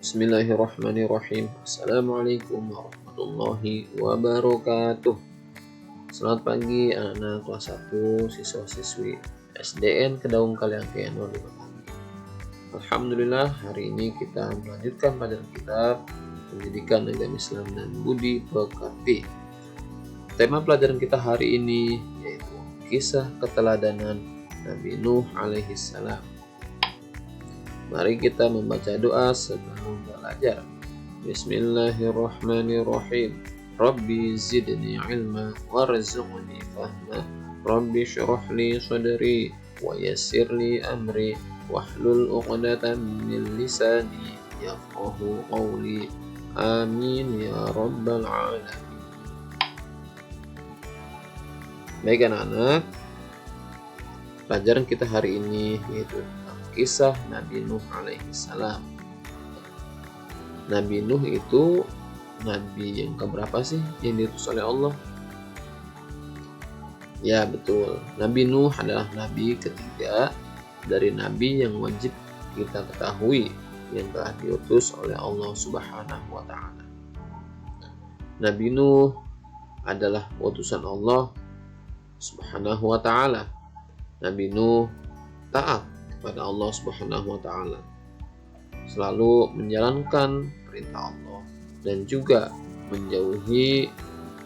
Bismillahirrahmanirrahim. Assalamualaikum warahmatullahi wabarakatuh. Selamat pagi anak-anak kelas 1 siswa-siswi SDN Kedaung Kaliangkean 05 pagi. Alhamdulillah, hari ini kita melanjutkan pelajaran kitab Pendidikan Agama Islam dan Budi Pekerti. Tema pelajaran kita hari ini yaitu kisah keteladanan Nabi Nuh alaihi salam. Mari kita membaca doa sebelum belajar. Bismillahirrahmanirrahim. Rabbi zidni ilma warzuqni fahma. Rabbi syrah li sadri wa yassir li amri wahlul 'uqdatam min lisani yafqahu qawli. Amin ya rabbal alamin. Baik anak-anak, pelajaran kita hari ini yaitu kisah Nabi Nuh alaihi salam. Nabi Nuh itu nabi yang keberapa sih yang diutus oleh Allah? Ya betul, Nabi Nuh adalah nabi ketiga dari nabi yang wajib kita ketahui yang telah diutus oleh Allah Subhanahu wa taala. Nabi Nuh adalah utusan Allah Subhanahu wa taala. Nabi Nuh taat kepada Allah Subhanahu wa taala, selalu menjalankan perintah Allah dan juga menjauhi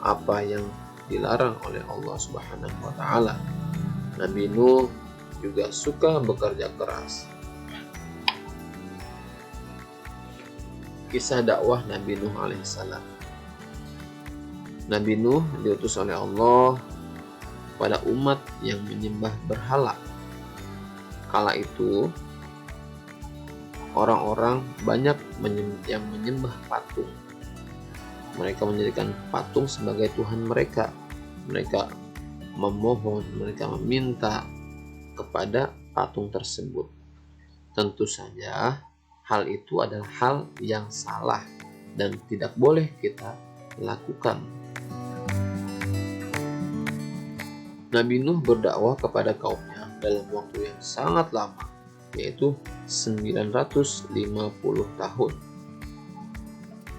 apa yang dilarang oleh Allah Subhanahu wa taala. Nabi Nuh juga suka bekerja keras. Kisah dakwah Nabi Nuh alaihissalam. Nabi Nuh diutus oleh Allah pada umat yang menyembah berhala. Kala itu orang-orang banyak yang menyembah patung. Mereka menjadikan patung sebagai Tuhan mereka. Mereka memohon, mereka meminta kepada patung tersebut. Tentu saja hal itu adalah hal yang salah dan tidak boleh kita lakukan. Nabi Nuh berdakwah kepada kaumnya dalam waktu yang sangat lama, yaitu 950 tahun.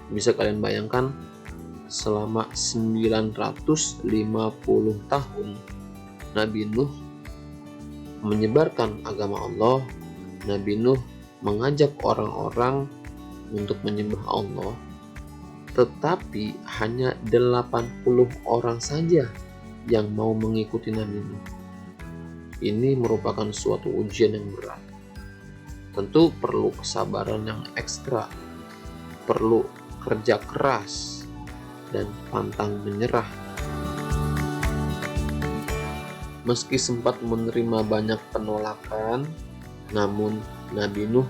Bisa kalian bayangkan, selama 950 tahun Nabi Nuh menyebarkan agama Allah. Nabi Nuh mengajak orang-orang untuk menyembah Allah, tetapi hanya 80 orang saja yang mau mengikuti Nabi Nuh. Ini merupakan suatu ujian yang berat. Tentu perlu kesabaran yang ekstra, perlu kerja keras, dan pantang menyerah. Meski sempat menerima banyak penolakan, namun Nabi Nuh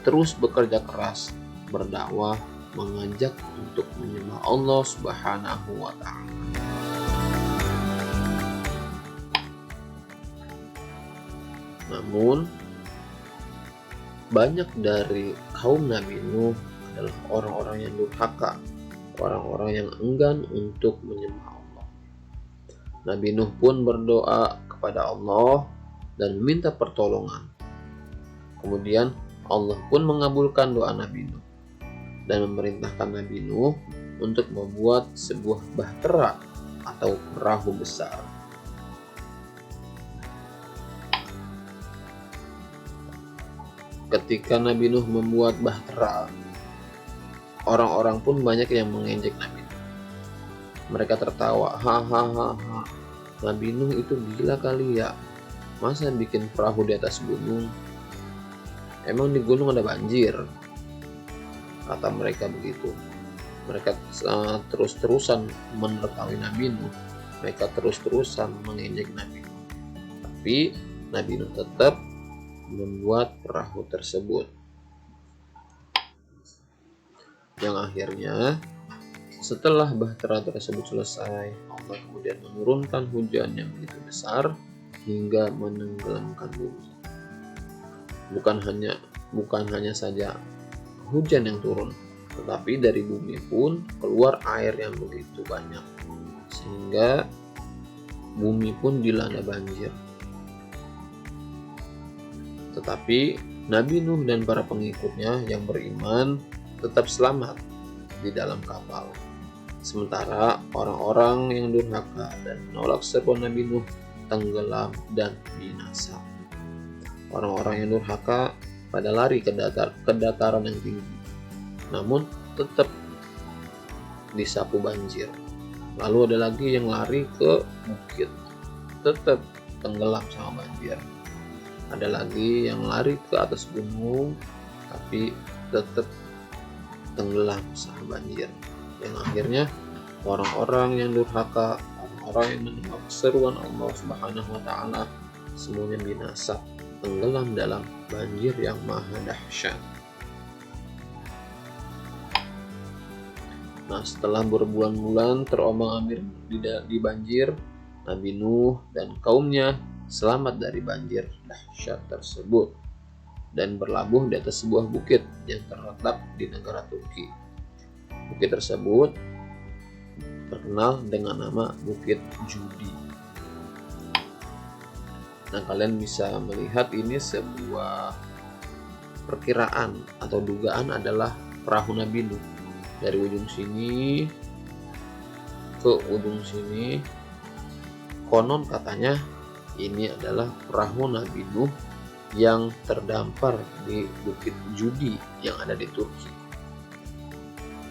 terus bekerja keras, berdakwah, mengajak untuk menyembah Allah Subhanahu wa taala. Namun, banyak dari kaum Nabi Nuh adalah orang-orang yang durhaka, orang-orang yang enggan untuk menyembah Allah. Nabi Nuh pun berdoa kepada Allah dan meminta pertolongan. Kemudian Allah pun mengabulkan doa Nabi Nuh dan memerintahkan Nabi Nuh untuk membuat sebuah bahtera atau perahu besar. Ketika Nabi Nuh membuat bahtera, orang-orang pun banyak yang mengejek Nabi Nuh. Mereka tertawa, hahaha, Nabi Nuh itu gila kali ya, masa bikin perahu di atas gunung? Emang di gunung ada banjir? Kata mereka begitu. Mereka terus-terusan menertawakan Nabi Nuh. Mereka terus-terusan mengejek Nabi Nuh. Tapi Nabi Nuh tetap membuat perahu tersebut, yang akhirnya setelah bahtera tersebut selesai, Allah kemudian menurunkan hujan yang begitu besar hingga menenggelamkan bumi. Bukan hanya saja hujan yang turun, tetapi dari bumi pun keluar air yang begitu banyak sehingga bumi pun dilanda banjir. Tetapi Nabi Nuh dan para pengikutnya yang beriman tetap selamat di dalam kapal. Sementara orang-orang yang durhaka dan menolak seruan Nabi Nuh tenggelam dan binasa. Orang-orang yang durhaka pada lari ke dataran yang tinggi, namun tetap disapu banjir. Lalu ada lagi yang lari ke bukit, tetap tenggelam sama banjir. Ada lagi yang lari ke atas gunung, tapi tetap tenggelam sama banjir. Yang akhirnya orang-orang yang durhaka, orang-orang yang menolak seruan Allah Subhanahu wa Ta'ala, semuanya binasa, tenggelam dalam banjir yang maha dahsyat. Nah, setelah berbulan-bulan terombang-ambing di banjir, Nabi Nuh dan kaumnya selamat dari banjir dahsyat tersebut dan berlabuh di atas sebuah bukit yang terletak di negara Turki. Bukit tersebut terkenal dengan nama Bukit Judi. Nah, kalian bisa melihat ini sebuah perkiraan atau dugaan adalah perahu Nabi Nuh. Dari ujung sini ke ujung sini, konon katanya ini adalah perahu Nabi Nuh yang terdampar di Bukit Judi yang ada di Turki.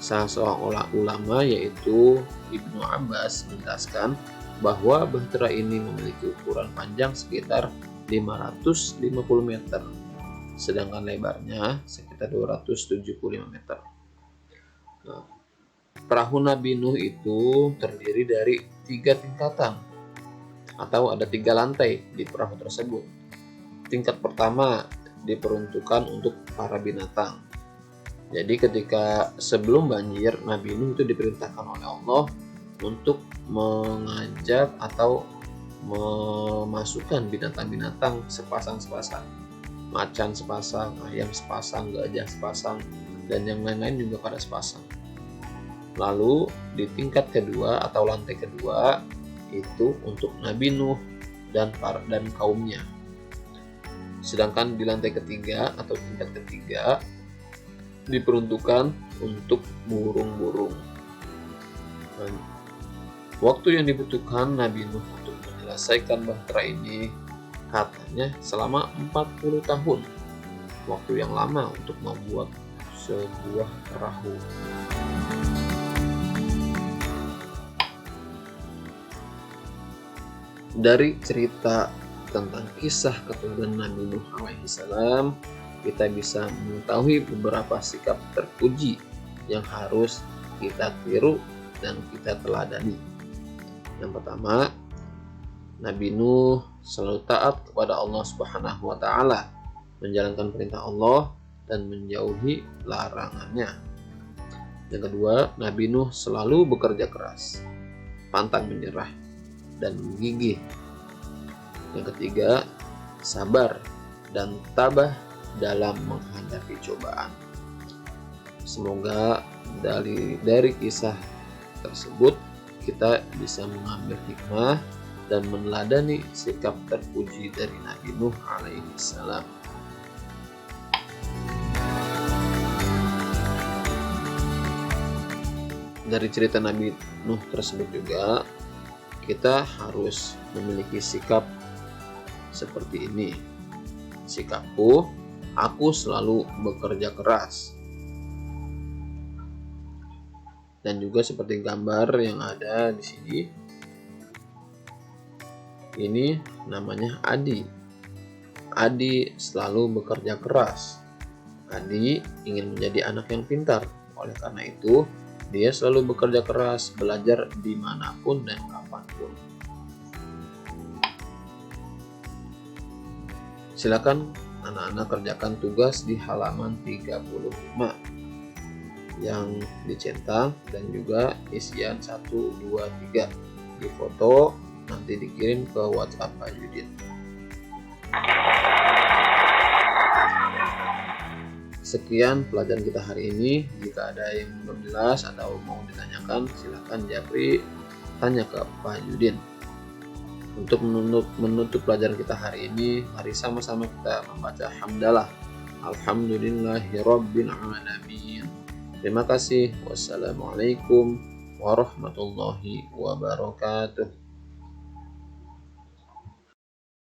Salah seorang ulama yaitu Ibnu Abbas menjelaskan bahwa bahtera ini memiliki ukuran panjang sekitar 550 meter, sedangkan lebarnya sekitar 275 meter. Nah, perahu Nabi Nuh itu terdiri dari 3 tingkatan atau ada 3 lantai di perahu tersebut. Tingkat pertama diperuntukkan untuk para binatang. Jadi ketika sebelum banjir, Nabi Nuh itu diperintahkan oleh Allah untuk mengajak atau memasukkan binatang-binatang sepasang-sepasang, macan sepasang, ayam sepasang, gajah sepasang, dan yang lain-lain juga pada sepasang. Lalu di tingkat kedua atau lantai kedua itu untuk Nabi Nuh dan kaumnya. Sedangkan di lantai ketiga atau tingkat ketiga diperuntukkan untuk burung-burung. Waktu yang dibutuhkan Nabi Nuh untuk menyelesaikan bahtera ini katanya selama 40 tahun. Waktu yang lama untuk membuat sebuah perahu. Dari cerita tentang kisah keturunan Nabi Nuh alaihissalam, kita bisa mengetahui beberapa sikap terpuji yang harus kita tiru dan kita teladani. Yang pertama, Nabi Nuh selalu taat kepada Allah Subhanahu wa Ta'ala, menjalankan perintah Allah dan menjauhi larangannya. Yang kedua, Nabi Nuh selalu bekerja keras, pantang menyerah, dan gigih. Yang ketiga, sabar dan tabah dalam menghadapi cobaan. Semoga dari kisah tersebut kita bisa mengambil hikmah dan meneladani sikap terpuji dari Nabi Nuh alaihissalam. Dari cerita Nabi Nuh tersebut juga kita harus memiliki sikap seperti ini. Sikapku, aku selalu bekerja keras. Dan juga seperti gambar yang ada di sini. Ini namanya Adi. Adi selalu bekerja keras. Adi ingin menjadi anak yang pintar. Oleh karena itu, dia selalu bekerja keras, belajar dimanapun dan kapanpun. Silakan anak-anak kerjakan tugas di halaman 35 yang dicentang dan juga isian 1, 2, 3 di foto, nanti dikirim ke WhatsApp Pak Yudin. Sekian pelajaran kita hari ini. Jika ada yang belum jelas atau mau ditanyakan, silakan Japri tanya ke Pak Yudin. Untuk menutup pelajaran kita hari ini, mari sama-sama kita membaca hamdalah. Alhamdulillahirabbil alamin. Terima kasih. Wassalamualaikum warahmatullahi wabarakatuh.